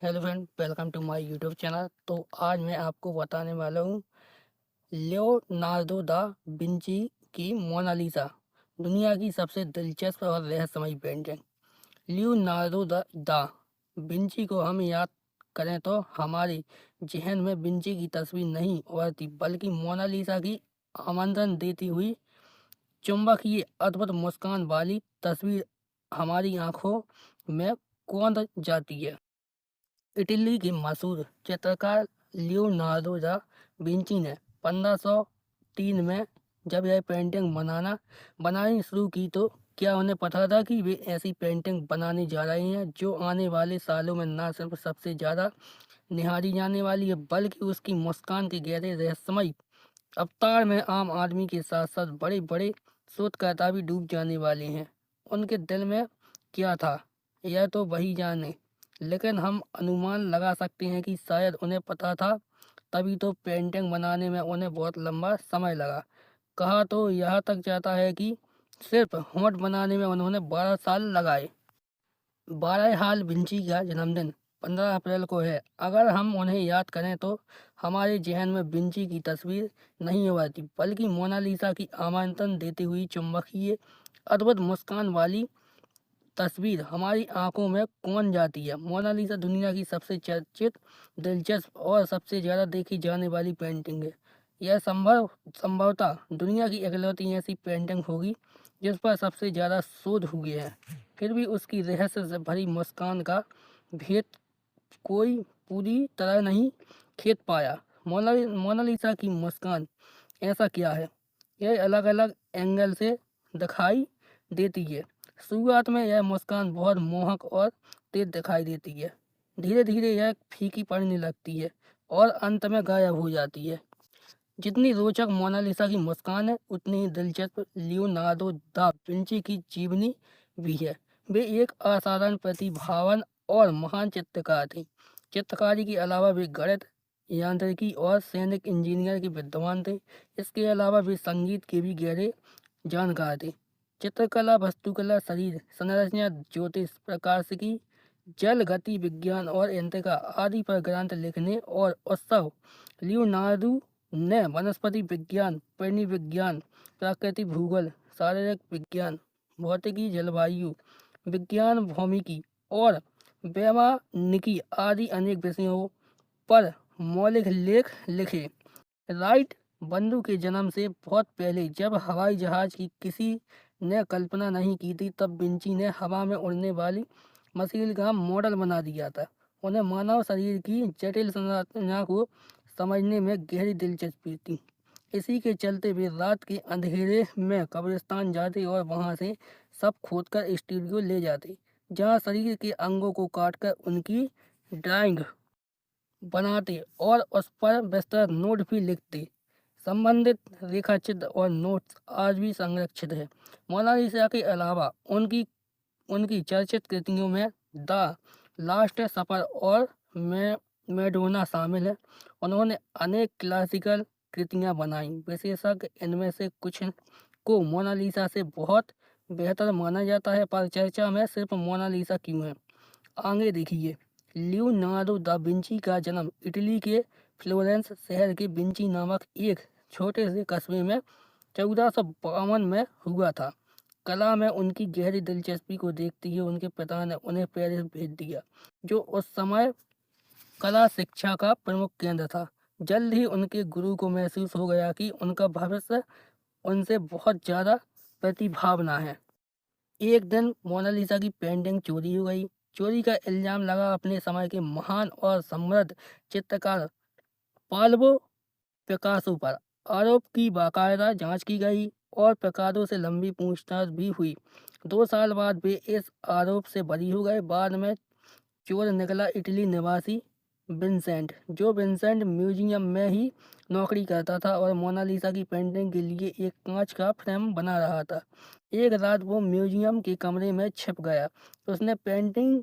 Hello friend, welcome to my YouTube channel. तो आज मैं आपको बताने वाला हूँ लियोनार्डो दा विंची की मोनालिसा, दुनिया की सबसे दिलचस्प और रहस्यमयी पेंटिंग। लियोनार्डो दा विंची को हम याद करें तो हमारे जहन में विंची की तस्वीर नहीं उभरती, बल्कि मोनालिसा की आमंत्रण देती हुई चुंबकीय अद्भुत मुस्कान वाली तस्वीर हमारी आंखों में कौंध जाती है। इटली के मशहूर चित्रकार लियोनार्डो दा विंची ने 1503 में जब यह पेंटिंग बनानी शुरू की, तो क्या उन्हें पता था कि वे ऐसी पेंटिंग बनाने जा रहे हैं जो आने वाले सालों में न सिर्फ सबसे ज़्यादा निहारी जाने वाली है, बल्कि उसकी मुस्कान के गहरे रहस्यमय अवतार में आम आदमी के साथ साथ बड़े बड़े शोधकर्ता भी डूब जाने वाले हैं। उनके दिल में क्या था, यह तो वही जाने, लेकिन हम अनुमान लगा सकते हैं कि शायद उन्हें पता था, तभी तो पेंटिंग बनाने में उन्हें बहुत लंबा समय लगा। कहा तो यहाँ तक जाता है कि सिर्फ होंठ बनाने में उन्होंने 12 साल लगाए। बहरहाल विंची का जन्मदिन 15 अप्रैल को है। अगर हम उन्हें याद करें तो हमारे जहन में विंची की तस्वीर नहीं उभरती, बल्कि मोनालिसा की आमंत्रण देती हुई चुंबकीय अद्भुत मुस्कान वाली तस्वीर हमारी आंखों में कौन जाती है। मोनालिसा दुनिया की सबसे चर्चित, दिलचस्प और सबसे ज़्यादा देखी जाने वाली पेंटिंग है। यह संभवतः दुनिया की इकलौती ऐसी पेंटिंग होगी जिस पर सबसे ज़्यादा शोध हुए हैं। फिर भी उसकी रहस्य से भरी मुस्कान का भेद कोई पूरी तरह नहीं खेद पाया। मोनालिसा की मुस्कान ऐसा क्या है, यह अलग अलग एंगल से दिखाई देती है। शुरुआत में यह मुस्कान बहुत मोहक और तेज दिखाई देती है। धीरे धीरे यह फीकी पड़ने लगती है और अंत में गायब हो जाती है। जितनी रोचक मोनालिसा की मुस्कान है, उतनी ही दिलचस्प लियोनार्डो दा विंची की जीवनी भी है। वे एक असाधारण प्रतिभावान और महान चित्रकार थे। चित्रकारी के अलावा वे गणित, यांत्रिकी और सैनिक इंजीनियर के विद्वान थे। इसके अलावा वे संगीत के भी गहरे जानकार थे। चित्रकला, वास्तुकला, शरीर संरचना, ज्योतिष, प्रकाशिकी, जल गति विज्ञान और यंत्रिका आदि पर ग्रंथ लिखने और उत्सव लियोनार्डो ने वनस्पति विज्ञान, प्राणी विज्ञान, प्राकृतिक भूगोल, शारीरिक विज्ञान, भौतिकी, जलवायु विज्ञान, भौमिकी और वैमानिकी आदि अनेक विषयों पर मौलिक लेख लिखे। राइट बंधु के जन्म से बहुत पहले, जब हवाई जहाज की किसी ने कल्पना नहीं की थी, तब विंची ने हवा में उड़ने वाली मशीन का मॉडल बना दिया था। उन्हें मानव शरीर की जटिल संरचना को समझने में गहरी दिलचस्पी थी। इसी के चलते वे रात के अंधेरे में कब्रिस्तान जाते और वहां से सब खोदकर स्टूडियो ले जाते, जहां शरीर के अंगों को काटकर उनकी ड्राइंग बनाते और उस पर विस्तृत नोट भी लिखते। संबंधित रेखाचित्र और नोट्स आज भी संरक्षित है। मोनालिसा के अलावा उनकी उनकी चर्चित कृतियों में द लास्ट सफर और मैडोना शामिल है। उन्होंने अनेक क्लासिकल कृतियां बनाई। विशेषज्ञ इनमें से कुछ को मोनालिसा से बहुत बेहतर माना जाता है, पर चर्चा में सिर्फ मोनालिसा क्यों है, आगे देखिए। लियोनार्डो दा विंची का जन्म इटली के फ्लोरेंस शहर के विंची नामक एक छोटे से कस्बे में 1452 में हुआ था। कला में उनकी गहरी दिलचस्पी को देखते हुए उनके पिता ने उन्हें पेरिस भेज दिया, जो उस समय कला शिक्षा का प्रमुख केंद्र था। जल्द ही उनके गुरु को महसूस हो गया कि उनका भविष्य उनसे बहुत ज़्यादा प्रतिभावना है। एक दिन मोनालिसा की पेंटिंग चोरी हो गई। चोरी का इल्जाम लगा अपने समय के महान और समृद्ध चित्रकार पाब्लो पिकासो पर। आरोप की बाकायदा जांच की गई और पिकासो से लंबी पूछताछ भी हुई। 2 साल बाद वे इस आरोप से बरी हो गए। बाद में चोर निकला इटली निवासी विंसेंट, जो विंसेंट म्यूजियम में ही नौकरी करता था और मोनालिसा की पेंटिंग के लिए एक कांच का फ्रेम बना रहा था। एक रात वो म्यूजियम के कमरे में छिप गया। उसने पेंटिंग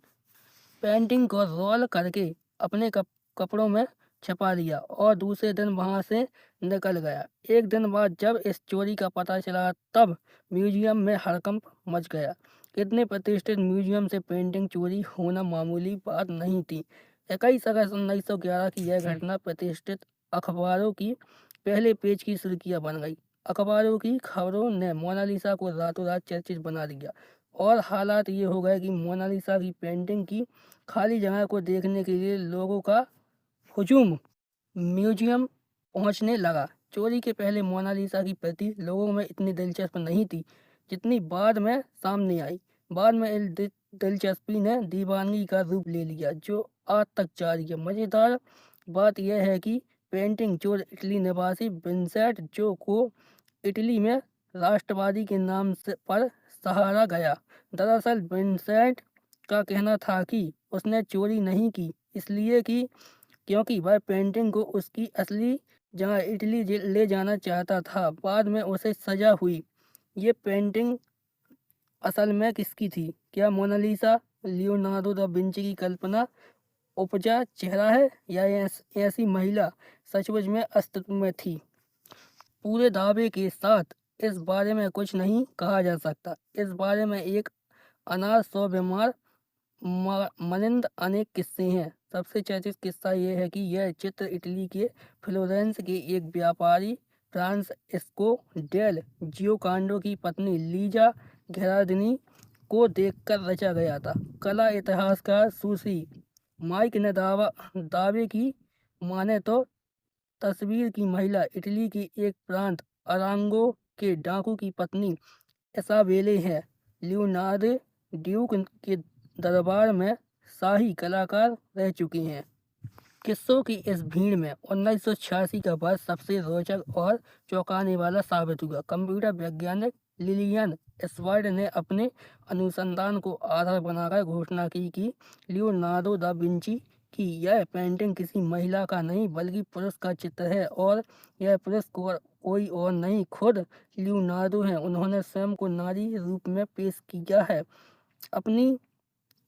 पेंटिंग को रोल करके अपने कपड़ों में छिपा लिया और दूसरे दिन वहां से निकल गया। एक दिन बाद जब इस चोरी का पता चला, तब म्यूजियम में हड़कंप मच गया। इतने प्रतिष्ठित म्यूजियम से पेंटिंग चोरी होना मामूली बात नहीं थी। 21 अगस्त 1911 की यह घटना प्रतिष्ठित अखबारों की पहले पेज की सुर्खियां बन गई। अखबारों की खबरों ने मोनालिसा को रातों रात चर्चित बना दिया और हालात ये हो गए कि मोनालिसा की पेंटिंग की खाली जगह को देखने के लिए लोगों का हुजूम म्यूजियम पहुंचने लगा। चोरी के पहले मोनालिसा की प्रति लोगों में इतनी दिलचस्प नहीं थी जितनी बाद में सामने आई। बाद में इस दिलचस्पी ने दीवानगी का रूप ले लिया जो आज तक जारी है। मज़ेदार बात यह है कि पेंटिंग चोर इटली निवासी विंसेंट जो को इटली में राष्ट्रवादी के नाम से पर सहारा गया। दरअसल विंसेंट का कहना था कि उसने चोरी नहीं की इसलिए कि क्योंकि वह पेंटिंग को उसकी असली जगह इटली ले जाना चाहता था। बाद में उसे सजा हुई। ये पेंटिंग असल में किसकी थी? क्या मोनालिसा लियोनार्डो दा विंची की कल्पना उपजा चेहरा है या ऐसी महिला सचमुच में अस्तित्व में थी? पूरे दावे के साथ इस बारे में कुछ नहीं कहा जा सकता। इस बारे में एक अनार 100 बीमार मनिंद अनेक किस्से हैं। सबसे चर्चित किस्सा यह है कि यह चित्र इटली के फ्लोरेंस के एक व्यापारी फ्रांसिस्को डेल जियोकांडो की पत्नी लीजा घेरार्डिनी को देखकर रचा गया था। कला इतिहासकार सुसी माइक ने दावे की माने तो तस्वीर की महिला इटली की एक प्रांत अरांगो के डाकू की पत्नी इसाबेले है। लियोनार्डो ड्यूक के दरबार में शाही कलाकार रह चुके हैं। किस्सों की इस भीड़ में 1986 का वर्ष सबसे रोचक और चौंकाने वाला साबित हुआ। कंप्यूटर वैज्ञानिक लिलियन स्वर्ड ने अपने अनुसंधान को आधार बनाकर घोषणा की कि लियोनार्डो दा विंची की यह पेंटिंग किसी महिला का नहीं बल्कि पुरुष का चित्र है और यह पुरुष कोई और नहीं खुद लियोनार्डो है। उन्होंने स्वयं को नारी रूप में पेश किया है। अपनी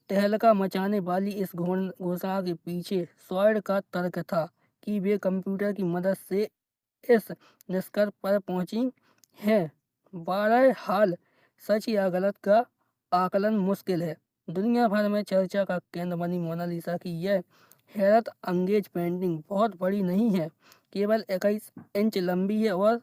तहलका मचाने वाली इस घोषणा के पीछे स्वर्ड का तर्क था कि वे कंप्यूटर की मदद से इस निष्कर्ष पर पहुंची हैं। बहरहाल सच या गलत का आकलन मुश्किल है। दुनिया भर में चर्चा का केंद्र बनी मोनालिसा की यह हैरत अंगेज पेंटिंग बहुत बड़ी नहीं है, केवल 21 इंच लंबी है और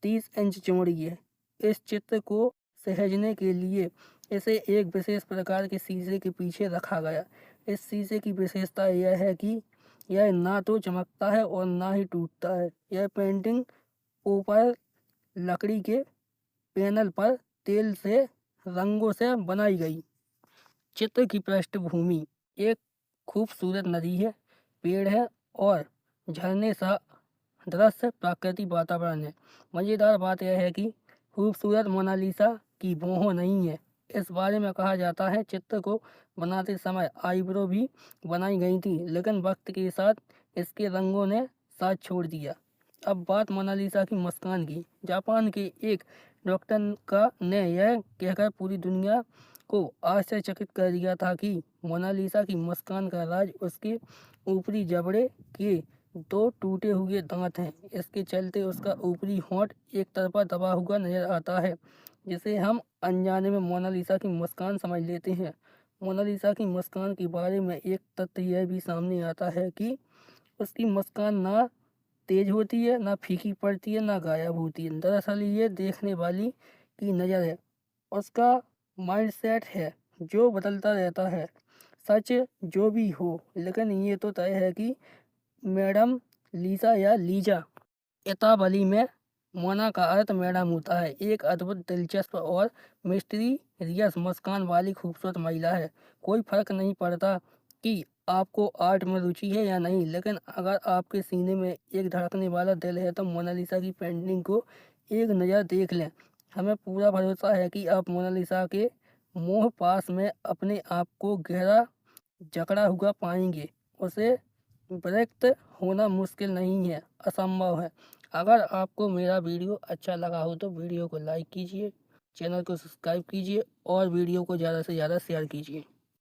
30 इंच चौड़ी है। इस चित्र को सहेजने के लिए इसे एक विशेष प्रकार के शीशे के पीछे रखा गया। इस शीशे की विशेषता यह है कि यह ना तो चमकता है और ना ही टूटता है। यह पेंटिंग ऊपर लकड़ी के पैनल पर तेल से रंगों से बनाई गई। चित्र की पृष्ठभूमि एक खूबसूरत नदी है, पेड़ है और झरने सा दृश्य प्राकृतिक वातावरण है। मज़ेदार बात यह है कि खूबसूरत मोनालिसा की भौहों नहीं है। इस बारे में कहा जाता है चित्र को बनाते समय आईब्रो भी बनाई गई थी लेकिन वक्त के साथ इसके रंगों ने साथ छोड़ दिया। अब बात मोनालिसा की मुस्कान की। जापान के एक डॉक्टर ने यह कहकर पूरी दुनिया को आश्चर्यचकित कर दिया था कि मोनालिसा की मुस्कान का राज उसके ऊपरी जबड़े के 2 टूटे हुए दांत हैं। इसके चलते उसका ऊपरी होंठ एक तरफा दबा हुआ नजर आता है जिसे हम अनजाने में मोनालिसा की मुस्कान समझ लेते हैं। मोनालिसा की मुस्कान के बारे में एक तथ्य यह भी सामने आता है कि उसकी मुस्कान ना तेज होती है, ना फीकी पड़ती है, ना गायब होती है। दरअसल ये देखने वाली की नज़र है, उसका माइंडसेट है जो बदलता रहता है। सच जो भी हो, लेकिन ये तो तय है कि मैडम लीसा या लीजा इतालवी में मोना का अर्थ मैडम होता है। एक अद्भुत दिलचस्प और मिस्टीरियस मुस्कान वाली खूबसूरत महिला है। कोई फर्क नहीं पड़ता कि आपको आर्ट में रुचि है या नहीं, लेकिन अगर आपके सीने में एक धड़कने वाला दिल है तो मोनालिसा की पेंटिंग को एक नज़र देख लें। हमें पूरा भरोसा है कि आप मोनालिसा के मोह पास में अपने आप को गहरा जकड़ा हुआ पाएंगे। उसे व्यक्त होना मुश्किल नहीं है, असंभव है। अगर आपको मेरा वीडियो अच्छा लगा हो तो वीडियो को लाइक कीजिए, चैनल को सब्सक्राइब कीजिए और वीडियो को ज़्यादा से ज़्यादा शेयर कीजिए।